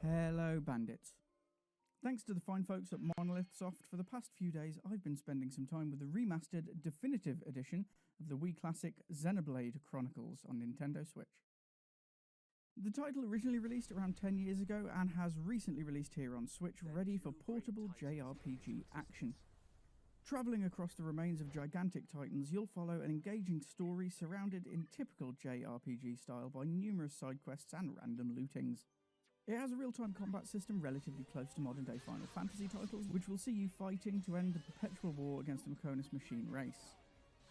Hello bandits. Thanks to the fine folks at MonolithSoft, for the past few days I've been spending some time with the remastered definitive edition of the Wii classic Xenoblade Chronicles on Nintendo Switch. The title originally released around 10 years ago and has recently released here on Switch, ready for portable JRPG action. Travelling across the remains of gigantic titans, you'll follow an engaging story surrounded in typical JRPG style by numerous side quests and random lootings. It has a real-time combat system relatively close to modern-day Final Fantasy titles, which will see you fighting to end the perpetual war against the Mechonis machine race.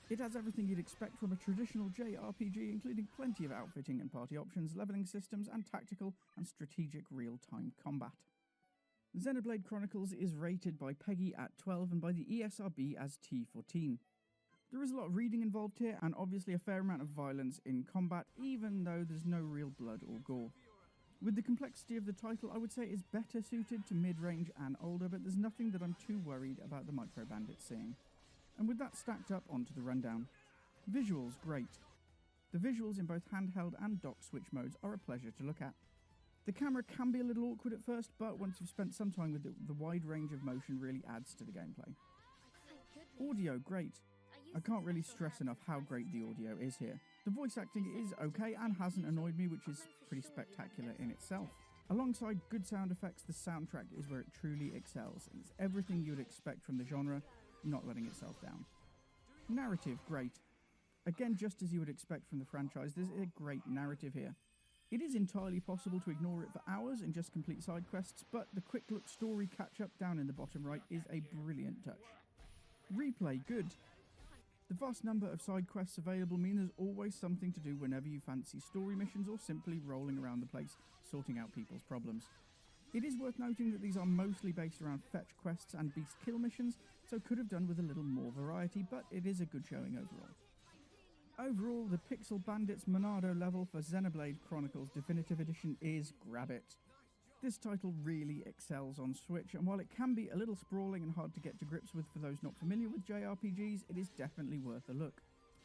It has everything you'd expect from a traditional JRPG, including plenty of outfitting and party options, leveling systems, and tactical and strategic real-time combat. Xenoblade Chronicles is rated by PEGI at 12 and by the ESRB as T14. There is a lot of reading involved here, and obviously a fair amount of violence in combat, even though there's no real blood or gore. With the complexity of the title, I would say it is better suited to mid-range and older, but there's nothing that I'm too worried about the micro bandits seeing. And with that stacked up, onto the rundown. Visuals, great. The visuals in both handheld and dock switch modes are a pleasure to look at. The camera can be a little awkward at first, but once you've spent some time with it, the wide range of motion really adds to the gameplay. Audio, great. I can't really stress enough how great the audio is here. The voice acting is okay and hasn't annoyed me, which is pretty spectacular in itself. Alongside good sound effects, the soundtrack is where it truly excels. It's everything you would expect from the genre, not letting itself down. Narrative, great. Again, just as you would expect from the franchise, there's a great narrative here. It is entirely possible to ignore it for hours and just complete side quests, but the quick look story catch-up down in the bottom right is a brilliant touch. Replay, good. The vast number of side quests available mean there's always something to do whenever you fancy story missions or simply rolling around the place sorting out people's problems. It is worth noting that these are mostly based around fetch quests and beast kill missions, so could have done with a little more variety, but it is a good showing overall. Overall, the Pixel Bandits Monado level for Xenoblade Chronicles Definitive Edition is grab it. This title really excels on Switch, and while it can be a little sprawling and hard to get to grips with for those not familiar with JRPGs, it is definitely worth a look.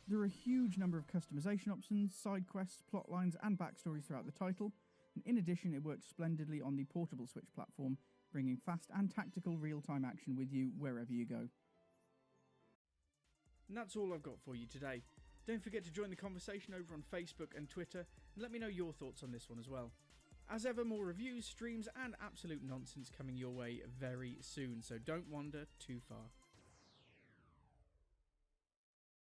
There are a huge number of customization options, side quests, plot lines, and backstories throughout the title, and in addition it works splendidly on the portable Switch platform, bringing fast and tactical real-time action with you wherever you go. And that's all I've got for you today. Don't forget to join the conversation over on Facebook and Twitter, and let me know your thoughts on this one as well. As ever, more reviews, streams, and absolute nonsense coming your way very soon, so don't wander too far.